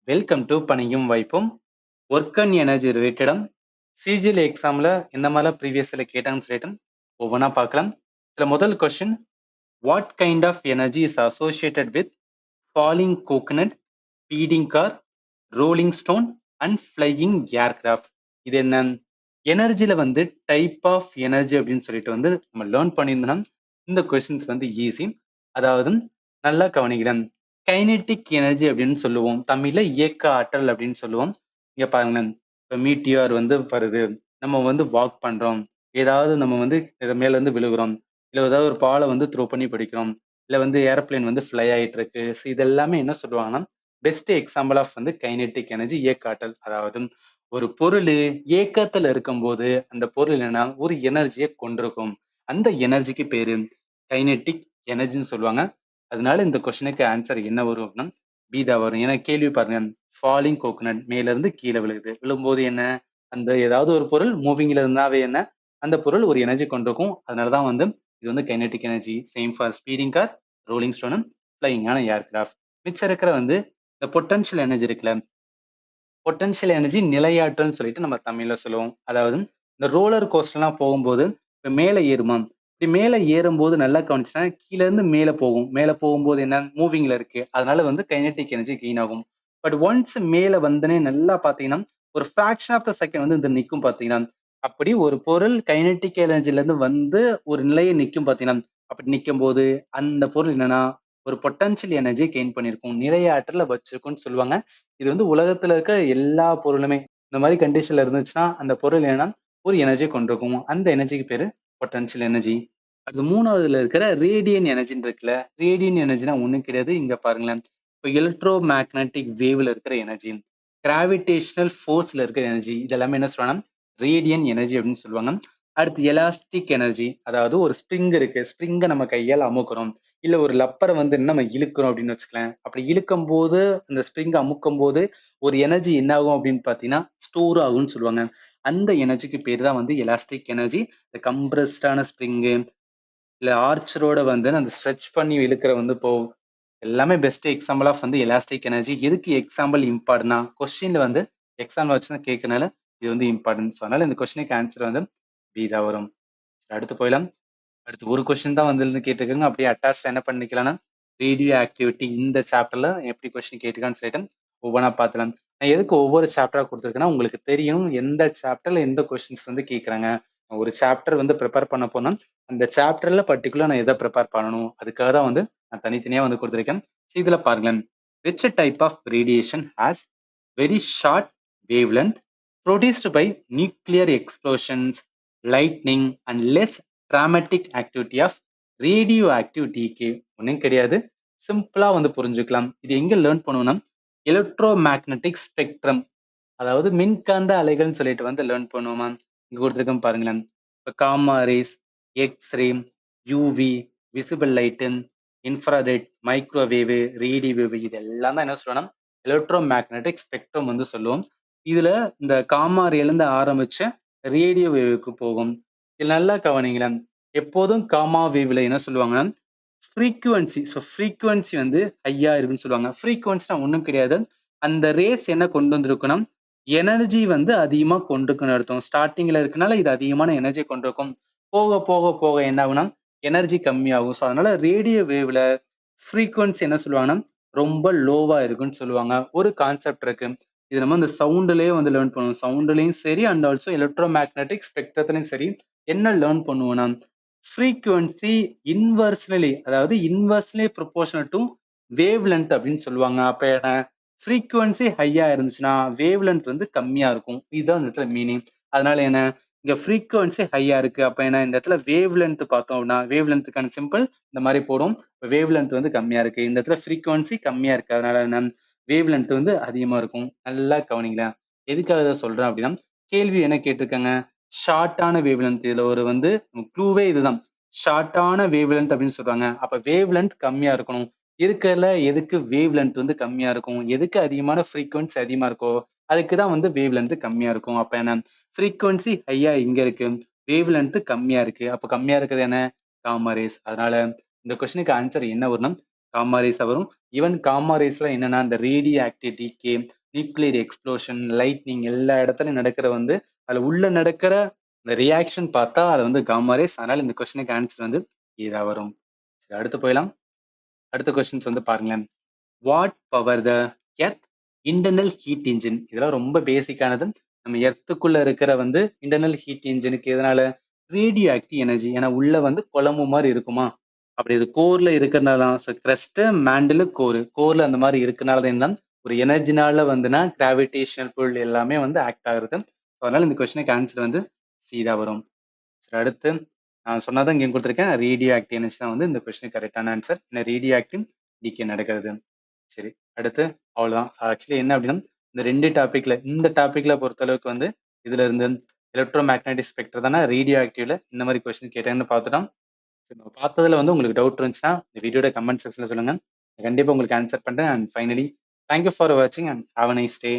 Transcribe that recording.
Welcome to பணியும் வாய்ப்பும். Work and energy ரிலேட்டடா சிஜிஎல் எக்ஸாம்ல இந்த மாதிரிலாம் ப்ரீவியஸ்ல கேட்டாங்கன்னு சொல்லிட்டு ஒவ்வொன்றா பார்க்கலாம். இதுல முதல் question, what kind of energy is associated with falling coconut, speeding car, rolling stone and flying aircraft? இது என்ன எனர்ஜில வந்து டைப் ஆஃப் எனர்ஜி அப்படின்னு சொல்லிட்டு வந்து நம்ம லேர்ன் பண்ணியிருந்தோம்னா இந்த கொஸ்டின்ஸ் வந்து ஈஸி. அதாவது நல்லா கவனிக்கிறேன். கைனெட்டிக் எனர்ஜி அப்படின்னு சொல்லுவோம், தமிழ்ல இயக்க ஆற்றல் அப்படின்னு சொல்லுவோம். இங்க பாருங்களேன், இப்போ மீட்டியார் வந்து வருது, நம்ம வந்து வாக் பண்றோம், ஏதாவது நம்ம வந்து இது மேல இருந்து விழுகிறோம், இல்ல ஏதாவது ஒரு பாலை வந்து த்ரோ பண்ணி படிக்கிறோம், இல்ல வந்து ஏரோப்ளேன் வந்து ஃப்ளை ஆயிட்டு இருக்கு. So இது எல்லாமே என்ன சொல்லுவாங்கன்னா பெஸ்ட் எக்ஸாம்பிள் ஆஃப் வந்து கைனெட்டிக் எனர்ஜி, இயக்க ஆற்றல். அதாவது ஒரு பொருள் இயக்கத்துல இருக்கும்போது அந்த பொருள் என்னன்னா ஒரு எனர்ஜியை கொண்டிருக்கும். அந்த எனர்ஜிக்கு பேரு கைனெட்டிக் எனர்ஜின்னு சொல்லுவாங்க. அதனால இந்த கொஸ்டினுக்கு ஆன்சர் என்ன வரும் அப்படின்னா பி தான் வரும். ஏன்னா கேள்வி பாருங்க, ஃபாலிங் கோகனட் மேல இருந்து கீழே விழுகுது, விழும்போது என்ன, அந்த ஏதாவது ஒரு பொருள் மூவிங்ல இருந்தாவே என்ன, அந்த பொருள் ஒரு எனர்ஜி கொண்டிருக்கும். அதனாலதான் வந்து இது வந்து kinetic energy. Same for speeding car, rolling stone, flying ஆன ஏர்கிராஃப்ட். மிச்சம் இருக்கிற வந்து இந்த பொட்டன்ஷியல் எனர்ஜி இருக்குல்ல, பொட்டன்ஷியல் எனர்ஜி நிலையாற்றல்னு சொல்லிட்டு நம்ம தமிழ்ல சொல்லுவோம். அதாவது இந்த ரோலர் கோஸ்டர்லாம் போகும்போது இப்ப மேல ஏறுமா, இப்படி மேல ஏறும்போது நல்லா கவனிச்சுன்னா கீழ இருந்து மேல போகும். மேல போகும்போது என்ன, மூவிங்ல இருக்கு, அதனால வந்து கைனெட்டிக் எனர்ஜி கெயின் ஆகும். பட் ஒன்ஸ் மேல வந்தனே நல்லா பாத்தீங்கன்னா ஒரு ஃபிராக்ஷன் ஆஃப் த செகண்ட் வந்து இந்த நிக்கும் பாத்தீங்கன்னா, அப்படி ஒரு பொருள் கைனெட்டிக் எனர்ஜில இருந்து வந்து ஒரு நிலையை நிக்கும் பாத்தீங்கன்னா, அப்படி நிக்கும் போது அந்த பொருள் என்னன்னா ஒரு பொட்டன்ஷியல் எனர்ஜி கெயின் பண்ணிருக்கும், நிறைய ஆற்றல வச்சிருக்கும்னு சொல்லுவாங்க. இது வந்து உலகத்துல இருக்க எல்லா பொருளுமே இந்த மாதிரி கண்டிஷன்ல இருந்துச்சுன்னா அந்த பொருள் என்னன்னா ஒரு எனர்ஜி கொண்டிருக்கும். அந்த எனர்ஜிக்கு பேரு பொட்டன்ஷியல் எனர்ஜி. அது மூணாவதுல இருக்கிற ரேடியன் எனர்ஜின்னு இருக்குல்ல, ரேடியன் எனர்ஜினா ஒண்ணும் கிடையாது. இங்க பாருங்களேன், இப்போ எலக்ட்ரோ மேக்னட்டிக் வேவ்ல இருக்கிற எனர்ஜி, கிராவிடேஷனல் ஃபோர்ஸ்ல இருக்கிற எனர்ஜி, இதெல்லாமே என்ன சொல்லுவாங்கன்னா ரேடியன் எனர்ஜி அப்படின்னு சொல்லுவாங்க. அடுத்து எலாஸ்டிக் எனர்ஜி, அதாவது ஒரு ஸ்ப்ரிங் இருக்கு, ஸ்ப்ரிங்கை நம்ம கையால் அமுக்குறோம், இல்ல ஒரு லப்பரை வந்து நம்ம இழுக்கிறோம் அப்படின்னு வச்சுக்கலாம். அப்படி இழுக்கும் போது அந்த ஸ்ப்ரிங் அமுக்கும் போது ஒரு எனர்ஜி என்ன ஆகும் அப்படின்னு பாத்தீங்கன்னா ஸ்டோர் ஆகும்னு சொல்லுவாங்க. அந்த எனர்ஜிக்கு பேர் தான் வந்து எலாஸ்டிக் எனர்ஜி. இந்த கம்ப்ரஸ்டான ஸ்ப்ரிங்கு, இல்ல ஆர்ச்சரோட வந்து அந்த ஸ்ட்ரெச் பண்ணி இழுக்கிற வந்து இப்போ எல்லாமே பெஸ்ட் எக்ஸாம்பிள் ஆஃப் வந்து எலாஸ்டிக் எனர்ஜி. எதுக்கு எக்ஸாம்பிள் இம்பார்ட்டன்ட்னா கொஸ்டின்ல வந்து எக்ஸாம்பிள் வச்சு தான் கேட்கறனால இது வந்து இம்பார்ட்டன்ட். ஸோ அதனால இந்த கொஸ்டினுக்கு ஆன்சர் வந்து பி தான் வரும். அடுத்து போயிடலாம். அடுத்து ஒரு கொஸ்டின் தான் வந்து கேட்டிருக்காங்க, அப்படியே அட்டாச் என்ன பண்ணிக்கலாம்னா ரேடியோ ஆக்டிவிட்டி. இந்த சாப்டர்ல எப்படி கொஸ்டின் கேட்டுக்கான்னு சொல்லிட்டு ஒவ்வொன்றா பார்த்துலாம். நான் எதுக்கு ஒவ்வொரு சாப்டரா கொடுத்துருக்கேன்னா உங்களுக்கு தெரியும் எந்த சாப்டர்ல எந்த கொஸ்டின்ஸ் வந்து கேட்கறாங்க. ஒரு சாப்டர் வந்து ப்ரிப்பேர் பண்ண போனா அந்த சாப்டர்ல பர்டிகுலர் நான் எதை ப்ரிப்பேர் பண்ணணும், அதுக்காக தான் வந்து நான் தனித்தனியா வந்து கொடுத்துருக்கேன். இதுல பாருங்களேன், which type of radiation has very short wavelength, produced by nuclear explosions, lightning and less dramatic activity of radioactive decay? ஒன்றும் கிடையாது, சிம்பிளா வந்து புரிஞ்சுக்கலாம். இது எங்க லேர்ன் பண்ணுவோம்னா எலக்ட்ரோ மேக்னட்டிக் ஸ்பெக்ட்ரம், அதாவது மின்காந்த அலைகள்னு சொல்லிட்டு வந்து லேர்ன் பண்ணுவோமா. இங்க கொடுத்துருக்கோம் பாருங்களேன், இப்போ gamma rays, X ray, UV, visible light, infrared, microwave, radio wave, இது எல்லாம் தான் என்ன சொல்லணும் எலக்ட்ரோ மேக்னட்டிக் ஸ்பெக்ட்ரம் வந்து சொல்லுவோம். இதுல இந்த காமா ரேலேருந்து ஆரம்பிச்ச ரேடியோ வேவுக்கு போகும். இது நல்லா கவனிங்களேன், எப்போதும் காமா வேவ்ல என்ன சொல்லுவாங்கன்னா ஃப்ரீக்குவன்சி, ஸோ ஃப்ரீக்குவன்சி வந்து ஹையா இருக்குன்னு சொல்லுவாங்க. ஃப்ரீக்குவன்சினா ஒன்றும் கிடையாது, அந்த ரேஸ் என்ன கொண்டு வந்திருக்குன்னா எனர்ஜி வந்து அதிகமா கொண்டிருக்குன்னு அர்த்தம். ஸ்டார்டிங்ல இருக்கனால இது அதிகமான எனர்ஜி கொண்டிருக்கும். போக போக போக என்ன ஆகும்னா எனர்ஜி கம்மியாகும். ஸோ அதனால ரேடியோ வேவ்ல ஃப்ரீக்குவன்சி என்ன சொல்லுவாங்கன்னா ரொம்ப லோவா இருக்குன்னு சொல்லுவாங்க. ஒரு கான்செப்ட் இருக்கு, இது நம்ம இந்த சவுண்ட்லயே வந்து லேர்ன் பண்ணுவோம். சவுண்ட்லயும் சரி அண்ட் ஆல்சோ எலக்ட்ரோ மேக்னட்டிக் ஸ்பெக்ட்ரத்துலயும் சரி என்ன லேர்ன் பண்ணுவோம்னா ஃப்ரீக்குவன்சி இன்வெர்ஸ்லி, அதாவது inversely proportional to wave length அப்படின்னு சொல்லுவாங்க. அப்ப என்ன, ஃப்ரீக்குவன்சி ஹையா இருந்துச்சுன்னா வேவ் லென்த் வந்து கம்மியா இருக்கும். இதுதான் இந்த இடத்துல மீனிங். அதனால என்ன, இங்க ஃப்ரீக்குவன்சி ஹையா இருக்கு, அப்ப என்ன இந்த இடத்துல வேவ் லென்த் பார்த்தோம் அப்படின்னா வேவ் லென்த்துக்கான சிம்பிள் இந்த மாதிரி போடும். வேவ் லென்த் வந்து கம்மியா இருக்கு, இந்த இடத்துல ஃப்ரீக்குவன்சி கம்மியா இருக்கு, அதனால என்ன வேவ் லென்த் வந்து அதிகமா இருக்கும். நல்லா கவனிங்களேன், எதுக்காக இதை சொல்றேன் அப்படின்னா கேள்வி என்ன கேட்டிருக்காங்க, ஷார்ட்டான வேவ் லென்த். இதுல ஒரு வந்து க்ளூவே இதுதான், ஷார்ட்டான வேவ் லென்த் அப்படின்னு சொல்றாங்க. அப்ப வேவ் லென்த் கம்மியா இருக்கணும். இருக்கல எதுக்கு வேவ் லென்த் வந்து கம்மியா இருக்கும், எதுக்கு அதிகமான ஃப்ரீக்குவன்சி அதிகமா இருக்கோ அதுக்கு தான் வந்து வேவ் லென்த் கம்மியா இருக்கும். அப்ப என்ன, ஃப்ரீக்குவன்சி ஹையா இங்க இருக்கு, வேவ் லென்த் கம்மியா இருக்கு, அப்ப கம்மியா இருக்கிறது என்ன, காமா ரேஸ். அதனால இந்த கொஸ்டினுக்கு ஆன்சர் என்ன வரணும், காமா ரேஸா வரும். ஈவன் காமா ரேஸ்ல என்னன்னா இந்த radio active decay, nuclear explosion, lightning எல்லா இடத்துலயும் நடக்கிற வந்து அதுல உள்ள நடக்கிற இந்த ரியாக்ஷன் பார்த்தா அது வந்து காமா ரேஸ். அதனால இந்த கொஸ்டினுக்கு ஆன்சர் வந்து இதா வரும். சரி, அடுத்து போயிடலாம். அடுத்த கொஸ்டின்ஸ் வந்து பாருங்களேன். Watt power the earth internal heat engine. இதெல்லாம் ரொம்ப பேசிக்கானது. நம்ம எர்த்துக்குள்ள இருக்கிற வந்து இன்டர்னல் ஹீட் இன்ஜினுக்கு எதனால ரேடியோ ஆக்டிவ் எனர்ஜி. ஏன்னா உள்ள வந்து குழம்பு மாதிரி இருக்குமா, அப்படி இது கோர்ல இருக்கிறனால தான். ஸோ கிரஸ்ட் மேண்டில் கோர்ல அந்த மாதிரி இருக்கனால தான் ஒரு எனர்ஜினால வந்துன்னா கிராவிடேஷனல் புல் எல்லாமே வந்து ஆக்ட் ஆகுறது. ஸோ அதனால இந்த கொஸ்டினுக்கு ஆன்சர் வந்து சீதா வரும். சரி, அடுத்து நான் சொன்னதான் இங்கே கொடுத்துருக்கேன். ரேடியோ ஆக்டிவ் எனர்ஜி தான் வந்து இந்த கொஸ்டினுக்கு கரெக்டான ஆன்சர். என்ன ரேடியோ ஆக்டிவ் டிகே நடக்கிறது. சரி, அடுத்து அவ்வளவுதான். ஆக்சுவலி என்ன அப்படின்னா இந்த ரெண்டு டாபிக்ல இந்த டாபிக்ல பொறுத்தளவுக்கு வந்து இதுல இருந்து எலக்ட்ரோ மேக்னெட்டிக் ஸ்பெக்ட்ரம் தானே ரேடியோ ஆக்டிவ்ல இந்த மாதிரி கொஸ்டின் கேட்டேன்னு பார்த்துட்டோம். நம்ம பார்த்ததுல வந்து உங்களுக்கு டவுட் இருந்துச்சுன்னா இந்த வீடியோட கமெண்ட் செக்ஷன்ல சொல்லுங்க. கண்டிப்பா உங்களுக்கு ஆன்சர் பண்றேன். அண்ட் ஃபைனலி தேங்க்யூ ஃபார் வாட்சிங் and have a nice day.